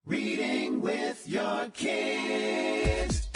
Reading with your kids.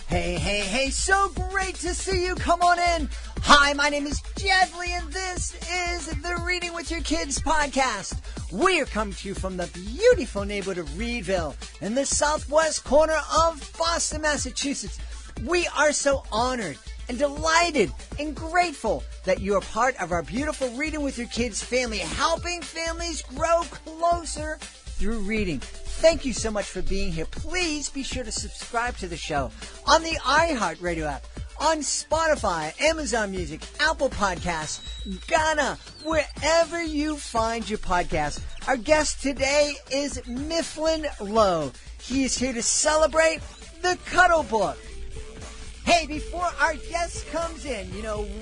Hey, so great to see you. Come on in. Hi, my name is Jedley, and this is the Reading with Your Kids podcast. We are coming to you from the beautiful neighborhood of Reedville in the southwest corner of Boston, Massachusetts. We are so honored and delighted and grateful that you are part of our beautiful Reading with Your Kids family, helping families grow closer through reading. Thank you so much for being here. Please be sure to subscribe to the show on the iHeartRadio app, on Spotify, Amazon Music, Apple Podcasts, Ghana, wherever you find your podcast. Our guest today is Mifflin Lowe. He is here to celebrate the Cuddle Book. Hey, before our guest comes in,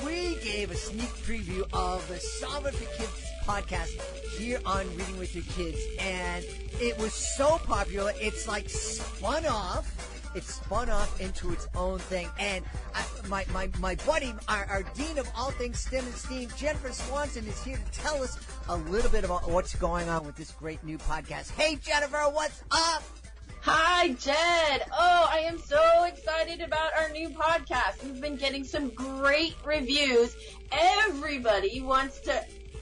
we gave a sneak preview of the Solve It for Kids podcast here on Reading with Your Kids, and it was so popular, it's like spun off. It spun off into its own thing. And my buddy, our dean of all things STEM and STEAM, Jennifer Swanson, is here to tell us a little bit about what's going on with this great new podcast. Hey, Jennifer, what's up? Hi, Jed. Oh, I am so excited about our new podcast. We've been getting some great reviews. Everybody wants to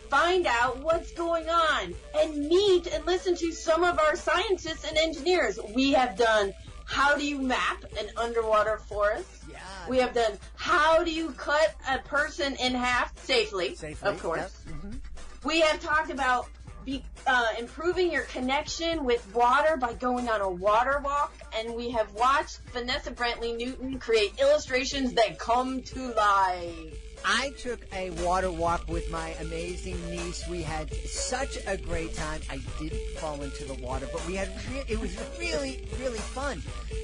find out what's going on and meet and listen to some of our scientists and engineers. We have done how do you map an underwater forest? Yeah. We have done how do you cut a person in half safely, of course. Yep. Mm-hmm. We have talked about improving your connection with water by going on a water walk, and we have watched Vanessa Brantley Newton create illustrations that come to life. I took a water walk with my amazing niece. We had such a great time. I didn't fall into the water, but it was really, really fun.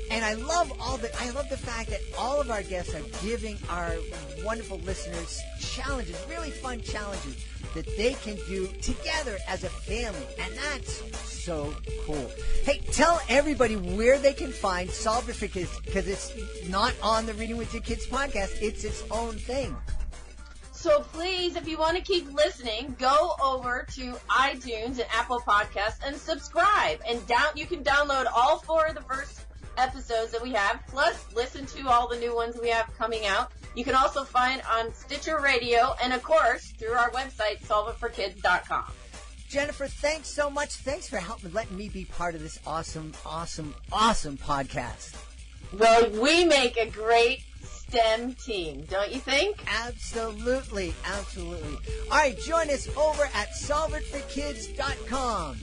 And I love the fact that all of our guests are giving our wonderful listeners challenges, really fun challenges that they can do together as a family. And that's so cool. Hey, tell everybody where they can find Solve It for Kids, because it's not on the Reading with Your Kids podcast. It's its own thing. So please, if you want to keep listening, go over to iTunes and Apple Podcasts and subscribe. And you can download all 4 of the first episodes that we have, plus listen to all the new ones we have coming out. You can also find on Stitcher Radio and, of course, through our website, solveitforkids.com. Jennifer, thanks so much. Thanks for letting me be part of this awesome podcast. Well, we make a great STEM team, don't you think? Absolutely. All right, join us over at solveitforkids.com.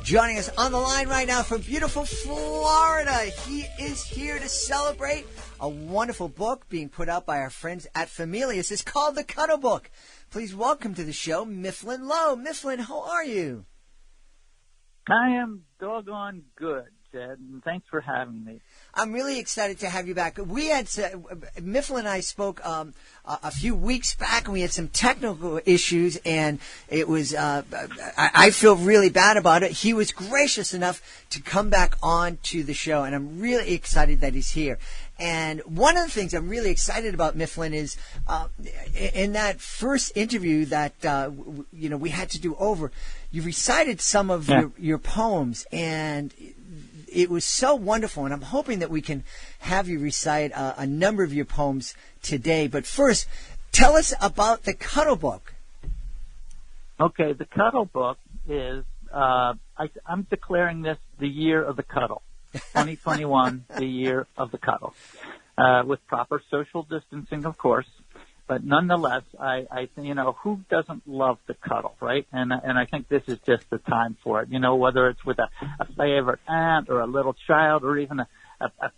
Joining us on the line right now from beautiful Florida, he is here to celebrate a wonderful book being put out by our friends at Familius. It's called The Cuddle Book. Please welcome to the show, Mifflin Lowe. Mifflin, how are you? I am doggone good, Jed, and thanks for having me. I'm really excited to have you back. Mifflin and I spoke a few weeks back, and we had some technical issues, and it was, I feel really bad about it. He was gracious enough to come back on to the show, and I'm really excited that he's here. And one of the things I'm really excited about, Mifflin, is in that first interview that we had to do over, you recited some of your poems, and it was so wonderful, and I'm hoping that we can have you recite a number of your poems today. But first, tell us about the Cuddle Book. Okay, the Cuddle Book is, I'm declaring this the year of the cuddle, 2021, the year of the cuddle, with proper social distancing, of course. But nonetheless, I who doesn't love the cuddle, right? And I think this is just the time for it. Whether it's with a favorite aunt or a little child or even a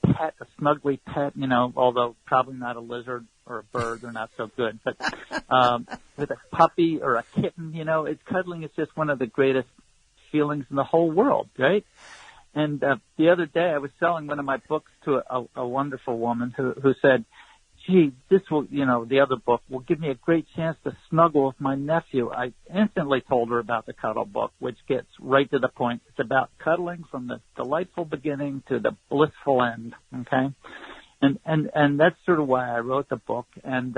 pet, a snuggly pet, although probably not a lizard or a bird, they're not so good. But with a puppy or a kitten, cuddling is just one of the greatest feelings in the whole world, right? And the other day I was selling one of my books to a wonderful woman who said, gee, this will, the other book will give me a great chance to snuggle with my nephew. I instantly told her about the Cuddle Book, which gets right to the point. It's about cuddling from the delightful beginning to the blissful end, okay? And that's sort of why I wrote the book. And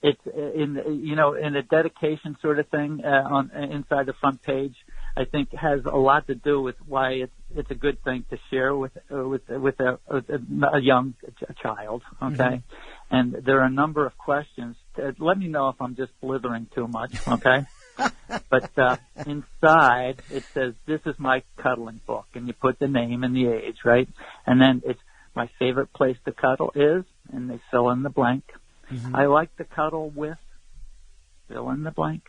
it's in a dedication sort of thing on inside the front page. I think has a lot to do with why it's a good thing to share with a young child. Okay, and there are a number of questions. Let me know if I'm just blithering too much. Okay. But inside it says, "This is my cuddling book," and you put the name and the age, right? And then it's my favorite place to cuddle is, and they fill in the blank. Mm-hmm. I like to cuddle with, fill in the blank.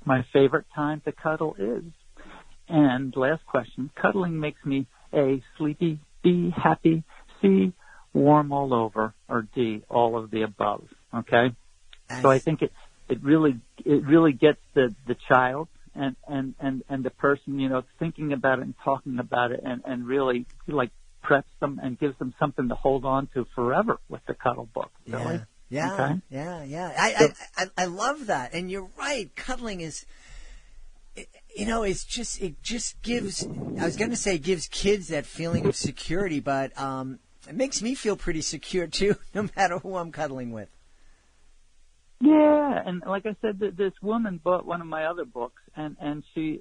My favorite time to cuddle is, and last question, cuddling makes me A, sleepy, B, happy, C, warm all over, or D, all of the above. Okay, so I think it really gets the child and the person, thinking about it and talking about it and really like preps them and gives them something to hold on to forever with the Cuddle Book. Really? Yeah. Okay? Yeah. I love that. And you're right. Cuddling is, it just gives, I was going to say gives kids that feeling of security, but it makes me feel pretty secure too, no matter who I'm cuddling with. Yeah, and like I said, this woman bought one of my other books, and she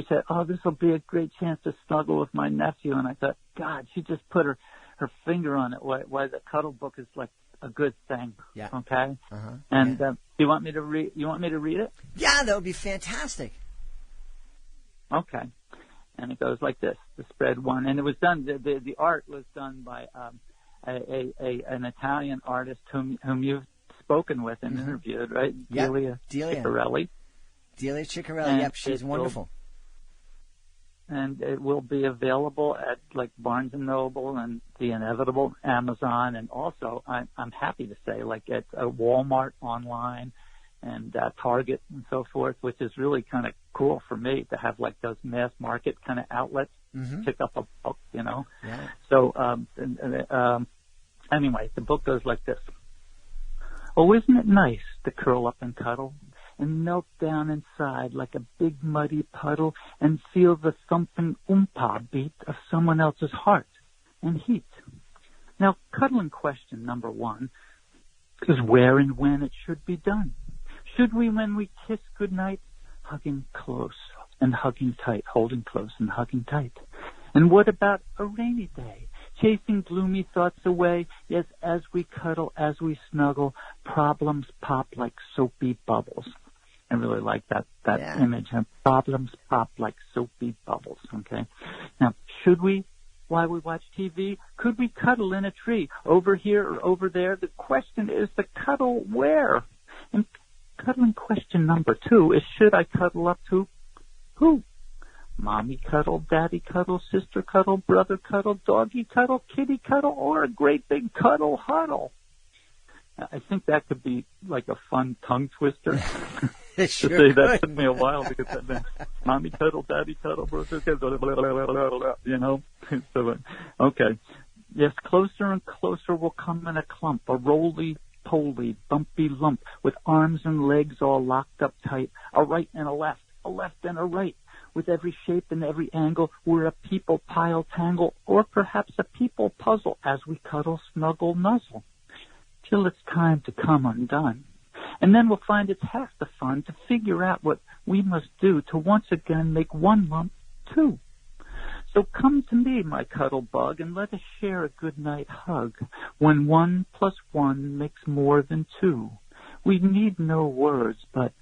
said, "Oh, this will be a great chance to snuggle with my nephew." And I thought, God, she just put her finger on it. Why the Cuddle Book is like a good thing. Yeah. Okay. Uh-huh. And you want me to read? You want me to read it? Yeah, that would be fantastic. Okay. And it goes like this: the spread one, and it was done. The art was done by an Italian artist whom you've spoken with and interviewed, right? Yep. Delia Ciccarelli. Delia Ciccarelli, yep, she's wonderful. And it will be available at like Barnes & Noble and The Inevitable, Amazon, and also I'm happy to say like at Walmart online and Target and so forth, which is really kind of cool for me to have like those mass market kind of outlets pick up a book, Yeah. So anyway, the book goes like this. Oh, isn't it nice to curl up and cuddle and melt down inside like a big muddy puddle and feel the thumping oompa beat of someone else's heart and heat? Now, cuddling question number one is where and when it should be done. Should we, when we kiss goodnight, hugging close and hugging tight, holding close and hugging tight? And what about a rainy day? Chasing gloomy thoughts away, yes, as we cuddle, as we snuggle, problems pop like soapy bubbles. I really like that image. Problems pop like soapy bubbles, okay? Now, should we, while we watch TV, could we cuddle in a tree, over here or over there? The question is to cuddle where? And cuddling question number two is, should I cuddle up to who? Mommy cuddle, daddy cuddle, sister cuddle, brother cuddle, doggy cuddle, kitty cuddle, or a great big cuddle huddle? I think that could be like a fun tongue twister. It sure to say that could. took me a while because that meant mommy cuddle, daddy cuddle, brother cuddle, blah, blah, blah, blah, blah, So, okay. Yes, closer and closer will come in a clump, a roly-poly, bumpy lump with arms and legs all locked up tight, a right and a left and a right. With every shape and every angle, we're a people pile tangle, or perhaps a people puzzle as we cuddle, snuggle, nuzzle, till it's time to come undone. And then we'll find it's half the fun to figure out what we must do to once again make one lump two. So come to me, my cuddle bug, and let us share a good night hug. When 1 + 1 makes more than 2, we need no words, but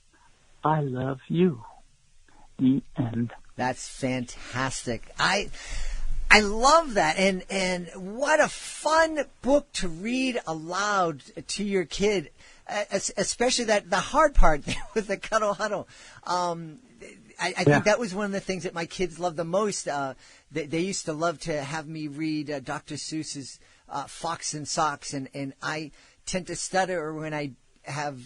I love you. The end. That's fantastic. I love that, and what a fun book to read aloud to your kid, especially the hard part with the cuddle huddle. I think that was one of the things that my kids loved the most. They used to love to have me read Dr. Seuss's Fox and Socks, and I tend to stutter when I have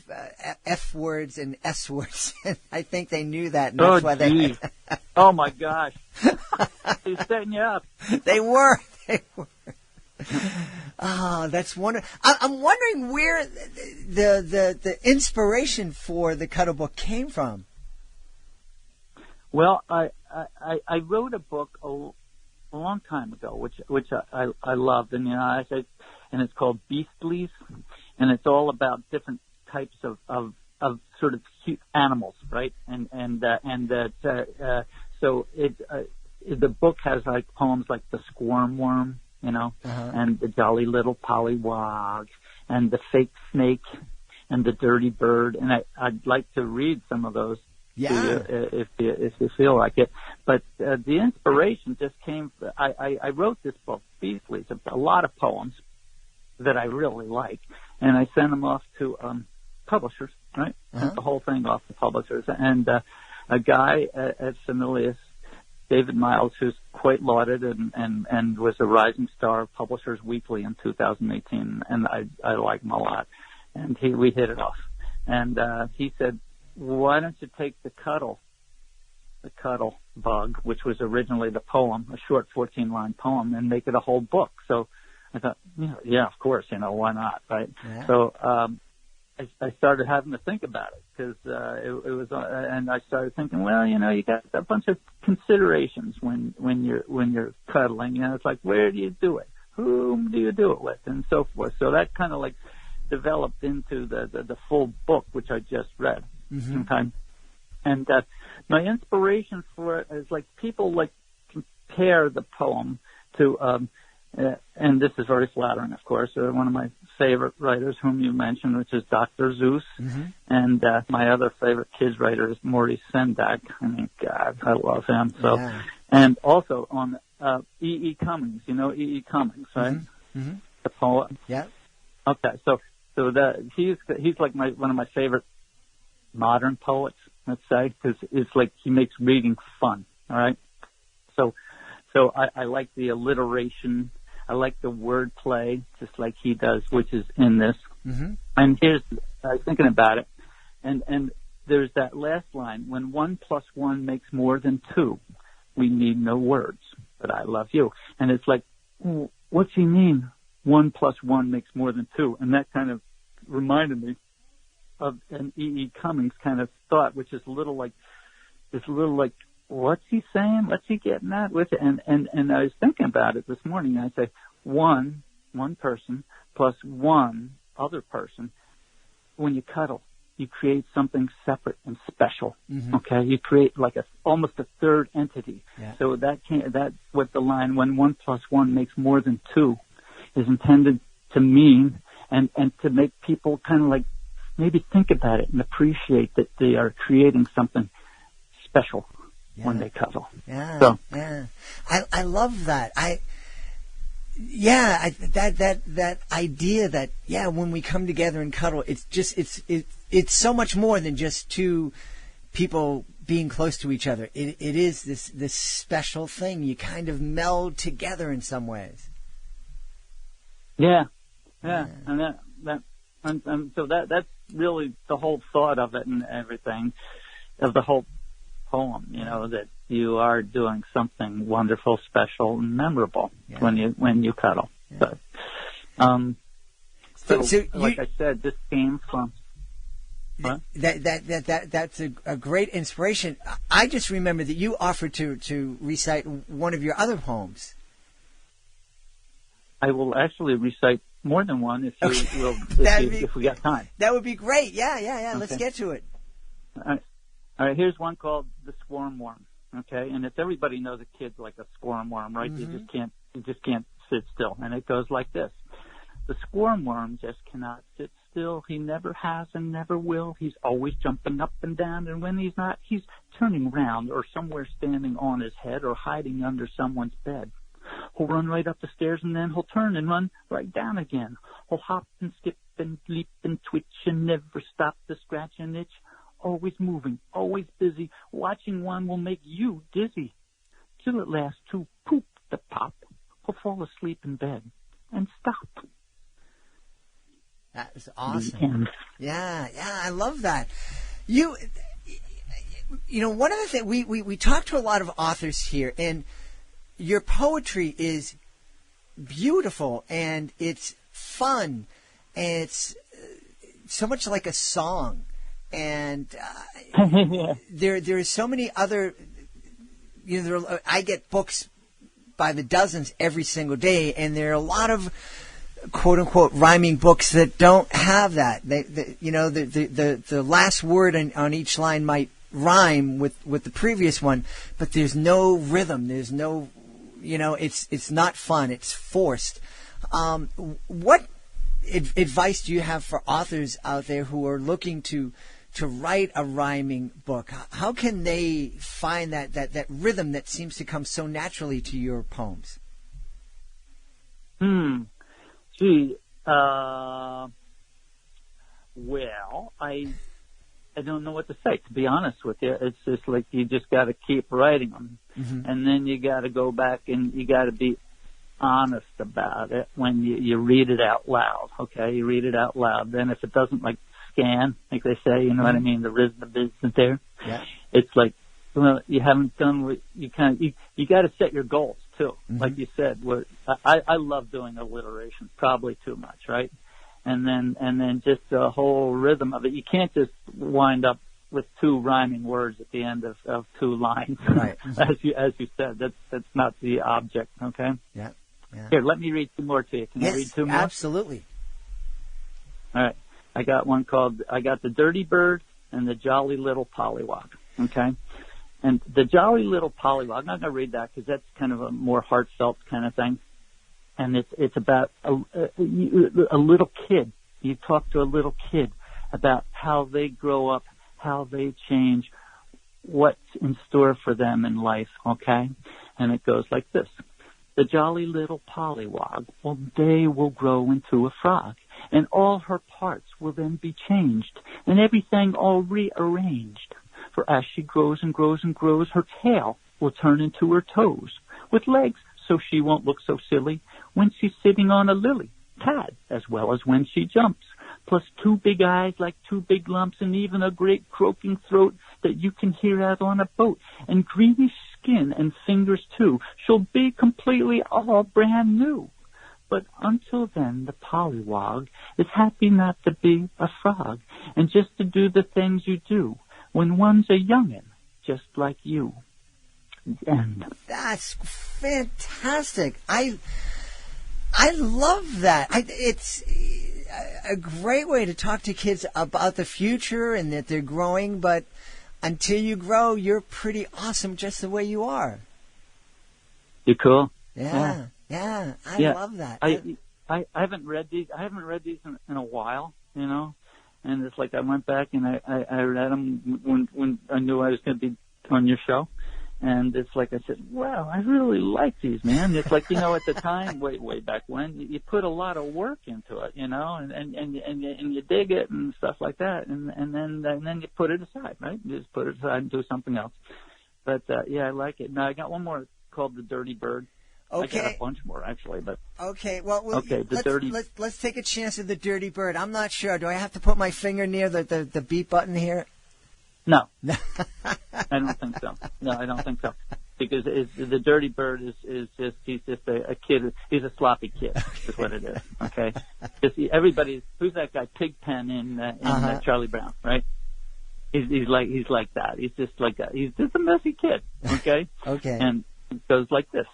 F words and S words. I think they knew that, and that's why they. Oh my gosh! They're setting you up. They were. Oh, that's wonderful. I'm wondering where the inspiration for the Cuddle Book came from. Well, I wrote a book a long time ago, which I loved, and and it's called Beastlies, and it's all about different types of sort of cute animals, right? And so the book has like poems like The Squirm Worm, and The Jolly Little Pollywog, and The Fake Snake, and The Dirty Bird. And I'd like to read some of those to you if you feel like it. But the inspiration just came. I wrote this book, Beasley's, a lot of poems that I really like, and I sent them off to publishers, right? Sent the whole thing off to publishers. And a guy at Familius, David Miles, who's quite lauded and was a rising star of Publishers Weekly in 2018, and I like him a lot. And we hit it off. And he said, why don't you take the Cuddle Bug, which was originally the poem, a short 14-line poem, and make it a whole book. So I thought, yeah, of course, why not, right? Yeah. So I started having to think about it because it was, and I started thinking, well, you got a bunch of considerations when you're cuddling. It's like, where do you do it? Whom do you do it with, and so forth. So that kind of like developed into the full book, which I just read. Mm-hmm. Okay, and my inspiration for it is like people like compare the poem to. And this is very flattering, of course. One of my favorite writers, whom you mentioned, which is Dr. Seuss, and my other favorite kids writer is Maurice Sendak. I mean, God, I love him. So, and also on E.E. Cummings. You know E.E. Cummings, right? Mm-hmm. The poet. Yeah. Okay, so he's like one of my favorite modern poets, let's say, because it's like he makes reading fun. All right, so I like the alliteration. I like the wordplay, just like he does, which is in this. Mm-hmm. And I was thinking about it, and there's that last line: when 1 + 1 makes more than 2, we need no words, but I love you. And it's like, what's he mean? 1 + 1 makes more than 2, and that kind of reminded me of an E.E. Cummings kind of thought, which is a little like, what's he saying? What's he getting at with it? And I was thinking about it this morning. I say, one person plus one other person. When you cuddle, you create something separate and special. Mm-hmm. Okay, you create like almost a third entity. Yeah. So that's what the line "when 1 + 1 makes more than 2" is intended to mean, and to make people kind of like maybe think about it and appreciate that they are creating something special. Yeah. When they cuddle. Yeah. So. Yeah. I love that. That idea that, when we come together and cuddle, it's so much more than just two people being close to each other. It is this special thing. You kind of meld together in some ways. Yeah. And so that's really the whole thought of it and everything, of the whole poem, that you are doing something wonderful, special, and memorable when you cuddle. Yeah. So like I said, this came from that's a great inspiration. I just remember that you offered to recite one of your other poems. I will actually recite more than one if you will, if we got time. That would be great. Yeah. Okay. Let's get to it. All right, here's one called The Squirm Worm, okay? And if everybody knows a kid's like a squirm worm, right? Mm-hmm. You just can't sit still. And it goes like this. The squirm worm just cannot sit still. He never has and never will. He's always jumping up and down, and when he's not, he's turning round or somewhere standing on his head or hiding under someone's bed. He'll run right up the stairs, and then he'll turn and run right down again. He'll hop and skip and leap and twitch and never stop to scratch and itch. Always moving, always busy. Watching one will make you dizzy. Till at last, to poop the pop, he'll fall asleep in bed and stop. That is awesome. Yeah, I love that. You one of the things, we talk to a lot of authors here, and your poetry is beautiful, and it's fun, and it's so much like a song. And there are so many other, I get books by the dozens every single day, and there are a lot of quote unquote rhyming books that don't have that. The last word on each line might rhyme with the previous one, but there's no rhythm. There's no, it's not fun. It's forced. What advice do you have for authors out there who are looking to write a rhyming book? How can they find that rhythm that seems to come so naturally to your poems? Gee, well, I don't know what to say, to be honest with you. It's just like you just got to keep writing them. Mm-hmm. And then you got to go back and you got to be honest about it when you read it out loud, okay? You read it out loud. Then if it doesn't, like, scan, like they say, you know what I mean, the rhythm isn't there. Yeah. It's like, well, you haven't done what you got to set your goals, too. Mm-hmm. Like you said, I love doing alliteration, probably too much, right? And then just the whole rhythm of it. You can't just wind up with two rhyming words at the end of two lines. Right. as you said, that's not the object, okay? Yeah. Here, let me read two more to you. Can I read two more? Absolutely. All right. I got the Dirty Bird and the Jolly Little Pollywog, okay? And the Jolly Little Pollywog, I'm not going to read that because that's kind of a more heartfelt kind of thing. And it's about a little kid. You talk to a little kid about how they grow up, how they change, what's in store for them in life, okay? And it goes like this. The jolly little pollywog, one day will grow into a frog, and all her parts will then be changed, and everything all rearranged. For as she grows and grows and grows, her tail will turn into her toes, with legs so she won't look so silly when she's sitting on a lily pad, as well as when she jumps, plus two big eyes like two big lumps, and even a great croaking throat that you can hear out on a boat, and greenish skin and fingers too. She'll be completely all brand new. But until then, the pollywog is happy not to be a frog, and just to do the things you do when one's a youngin', just like you. End. That's fantastic. I love that. It's a great way to talk to kids about the future and that they're growing, but until you grow, you're pretty awesome just the way you are. You're cool. Yeah. I love that. I haven't read these. I haven't read these in a while, you know. And it's like I went back and I read them when I knew I was going to be on your show. And it's like I said, wow, I really like these, man. It's like, you know, at the time, way back when, you put a lot of work into it, you know, and you dig it and stuff like that, and then you put it aside, right? You just put it aside and do something else. But yeah, I like it. Now I got one more called The Dirty Bird. Okay. I got a bunch more actually, but okay. Well, let's take a chance with The Dirty Bird. I'm not sure. Do I have to put my finger near the beep button here? No, I don't think so. No, I don't think so. Because the Dirty Bird is just, he's just a kid. He's a sloppy kid, is what it is. Okay, everybody, who's that guy, Pigpen in Charlie Brown, right? He's like that. He's just like that. He's just a messy kid. Okay. Okay. And it goes like this: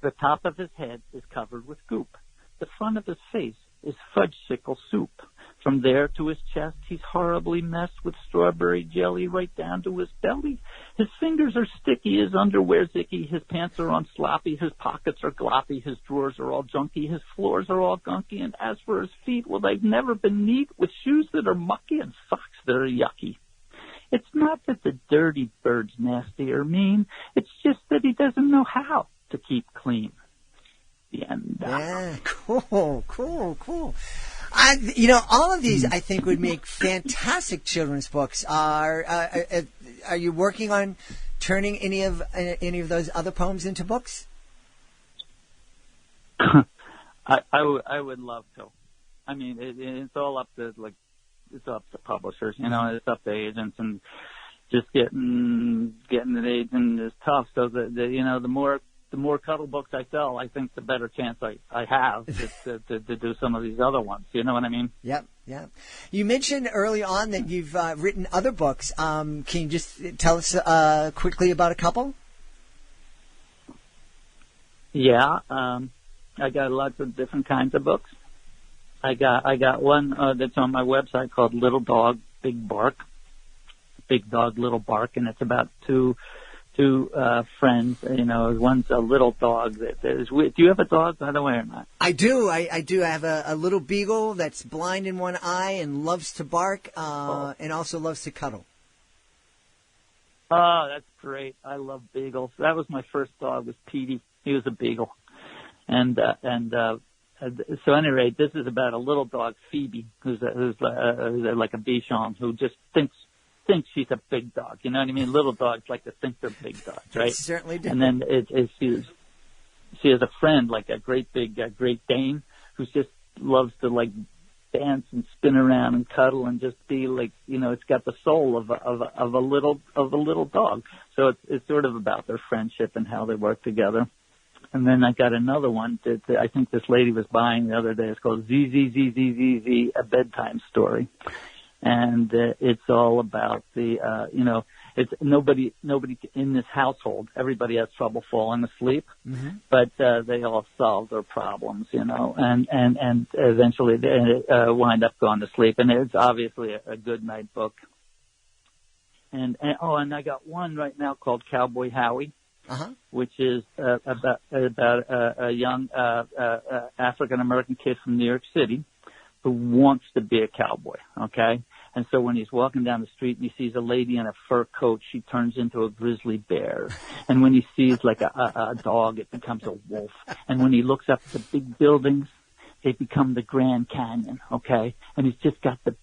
the top of his head is covered with goop. The front of his face is fudgesicle soup. From there to his chest, he's horribly messed with strawberry jelly right down to his belly. His fingers are sticky, his underwear's icky, his pants are on sloppy, his pockets are gloppy, his drawers are all junky, his floors are all gunky, and as for his feet, well, they've never been neat, with shoes that are mucky and socks that are yucky. It's not that the Dirty Bird's nasty or mean, it's just that he doesn't know how to keep clean. The end. Yeah, cool. All of these I think would make fantastic children's books. Are you working on turning any of those other poems into books? I would love to. I mean, it's all up to it's up to publishers. You know, it's up to agents, and just getting an agent is tough. So the more Cuddle books I sell, I think the better chance I have to do some of these other ones. You know what I mean? Yep. You mentioned early on that you've written other books. Can you just tell us quickly about a couple? Yeah, I got lots of different kinds of books. I got one that's on my website called Little Dog, Big Bark. Big Dog, Little Bark, and it's about two friends. One's a little dog that is. Do you have a dog, by the way, or not? I do. I do. I have a little beagle that's blind in one eye and loves to bark, and also loves to cuddle. Oh, that's great. I love beagles. That was my first dog, was Petey. He was a beagle. So at any rate, this is about a little dog, Phoebe, who's like a Bichon, who just thinks she's a big dog. You know what I mean? Little dogs like to think they're big dogs, right? They certainly do. And then she has a friend, like a great big Great Dane, who just loves to like dance and spin around and cuddle and just be like, it's got the soul of a little dog. So it's sort of about their friendship and how they work together. And then I got another one that I think this lady was buying the other day. It's called ZZZZZZ, A Bedtime Story. And it's all about it's nobody in this household. Everybody has trouble falling asleep, but they all solve their problems, and eventually they wind up going to sleep. And it's obviously a good night book. And I got one right now called Cowboy Howie, which is about a young African American kid from New York City who wants to be a cowboy. Okay. And so when he's walking down the street and he sees a lady in a fur coat, she turns into a grizzly bear. And when he sees like a dog, it becomes a wolf. And when he looks up at the big buildings, they become the Grand Canyon, okay? And he's just got the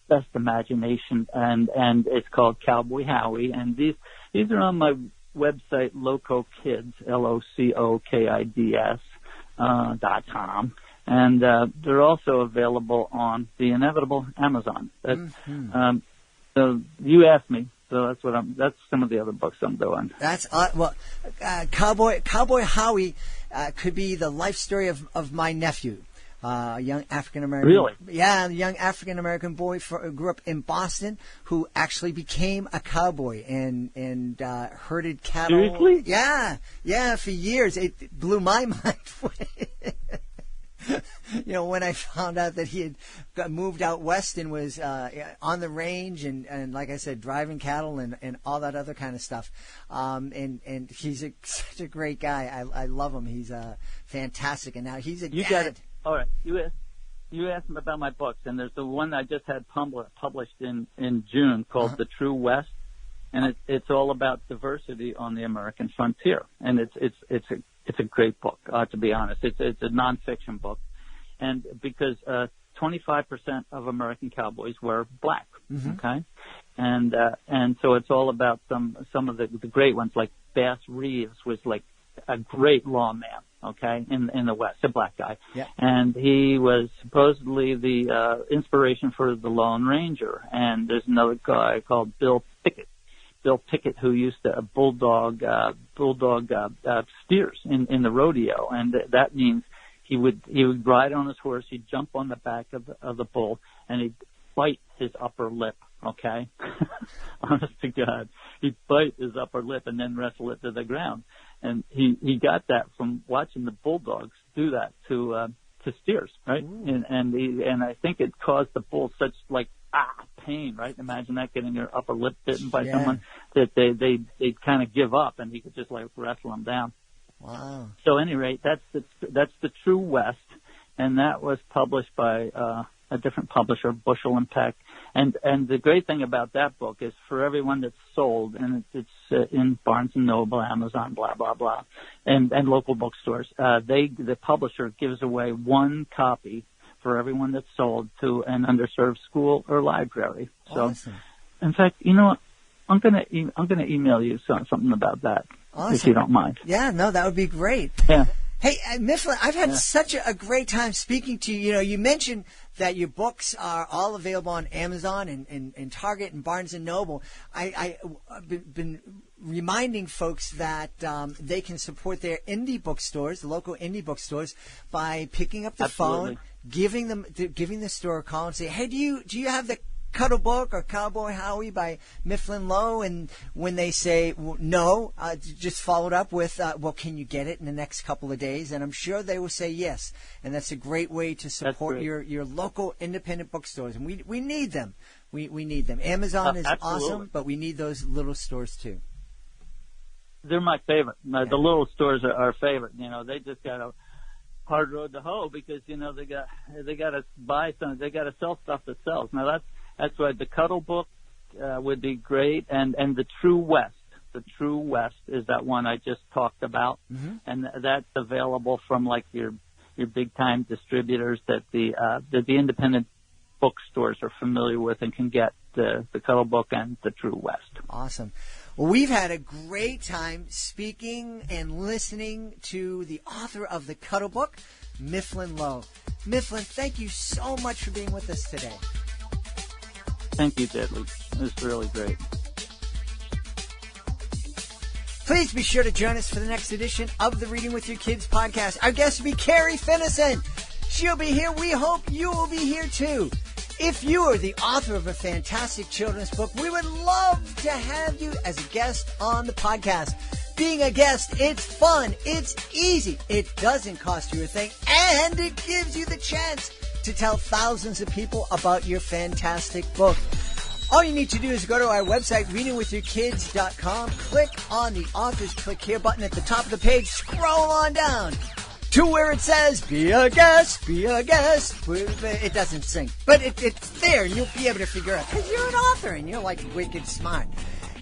best imagination, and it's called Cowboy Howie. And these are on my website, LocoKids, LoCoKids.com. And they're also available on the inevitable Amazon. So you asked me, so that's some of the other books I'm doing. That's Cowboy Howie could be the life story of my nephew, a young African American. Really? Yeah, a young African American boy grew up in Boston who actually became a cowboy and herded cattle. Seriously? Yeah, for years. It blew my mind. When I found out that he had moved out west and was on the range and like I said, driving cattle and all that other kind of stuff. And he's such a great guy. I love him. He's fantastic. And now he's a You dad. got it. All right. You asked him about my books, and there's the one I just had published in June called The True West. And it's all about diversity on the American frontier. And it's a great book, to be honest. It's a nonfiction book. And because 25% of American cowboys were black, okay? And so it's all about some of the great ones, like Bass Reeves was like a great lawman, okay, in the West, a black guy. Yeah. And he was supposedly the inspiration for the Lone Ranger. And there's another guy called Bill Pickett, who used to bulldog steers in the rodeo, and that means he would ride on his horse, he'd jump on the back of the bull, and he'd bite his upper lip. Okay, honest to God, he'd bite his upper lip and then wrestle it to the ground, and he got that from watching the bulldogs do that to steers, right? And I think it caused the bull such pain, right? Imagine that, getting your upper lip bitten by someone, that they'd kind of give up, and he could just like wrestle them down. Wow. So, at any rate, that's the True West, and that was published by a different publisher, Bushel and Peck. And the great thing about that book is for everyone that's sold, and it's in Barnes and Noble, Amazon, blah blah blah, and local bookstores. The publisher gives away one copy for everyone that's sold to an underserved school or library. So, awesome. In fact, you know what? I'm gonna email you something about that, if you don't mind. Yeah, no, that would be great. Yeah. Hey, Mifflin, I've had such a great time speaking to you. You mentioned that your books are all available on Amazon and Target and Barnes and Noble. I've been reminding folks that they can support their indie bookstores, the local indie bookstores, by picking up the phone, giving the store a call and say, hey, do you have the Cuddle Book or Cowboy Howie by Mifflin Lowe, and when they say no, just follow it up with, well, can you get it in the next couple of days? And I'm sure they will say yes. And that's a great way to support your local independent bookstores. And we need them. We need them. Amazon is awesome, but we need those little stores too. They're my favorite. The little stores are our favorite. You know, they just got a hard road to hoe because, you know, they got to buy something. They got to sell stuff that sells. Now that's why the Cuddle Book would be great, and the True West. The True West is that one I just talked about, and that's available from like your big time distributors that the independent bookstores are familiar with and can get the Cuddle Book and the True West. Awesome. Well, we've had a great time speaking and listening to the author of the Cuddle Book, Mifflin Lowe. Mifflin, thank you so much for being with us today. Thank you, Deadly. It was really great. Please be sure to join us for the next edition of the Reading with Your Kids podcast. Our guest will be Carrie Finnison. She'll be here. We hope you will be here too. If you are the author of a fantastic children's book, we would love to have you as a guest on the podcast. Being a guest, it's fun, it's easy, it doesn't cost you a thing, and it gives you the chance to tell thousands of people about your fantastic book. All you need to do is go to our website, readingwithyourkids.com, click on the Authors Click Here button at the top of the page, scroll on down to where it says, be a guest, be a guest. It doesn't sing, but it's there, and you'll be able to figure out, because you're an author, and you're like wicked smart.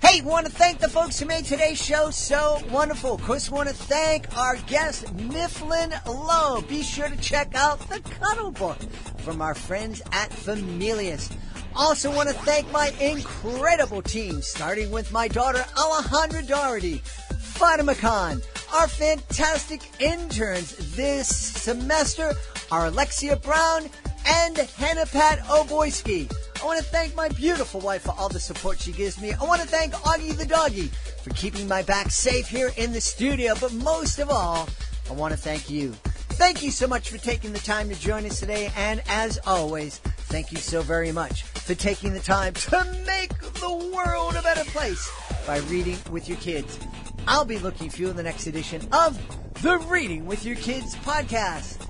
Hey, we want to thank the folks who made today's show so wonderful. Of course, we want to thank our guest, Mifflin Lowe. Be sure to check out the Cuddle Book from our friends at Familius. Also want to thank my incredible team, starting with my daughter, Alejandra Doherty, Fatima Khan, our fantastic interns this semester are Alexia Brown and Hannah Pat Oboyski. I want to thank my beautiful wife for all the support she gives me. I want to thank Augie the doggy for keeping my back safe here in the studio. But most of all, I want to thank you. Thank you so much for taking the time to join us today. And as always, thank you so very much for taking the time to make the world a better place by reading with your kids. I'll be looking for you in the next edition of the Reading with Your Kids podcast.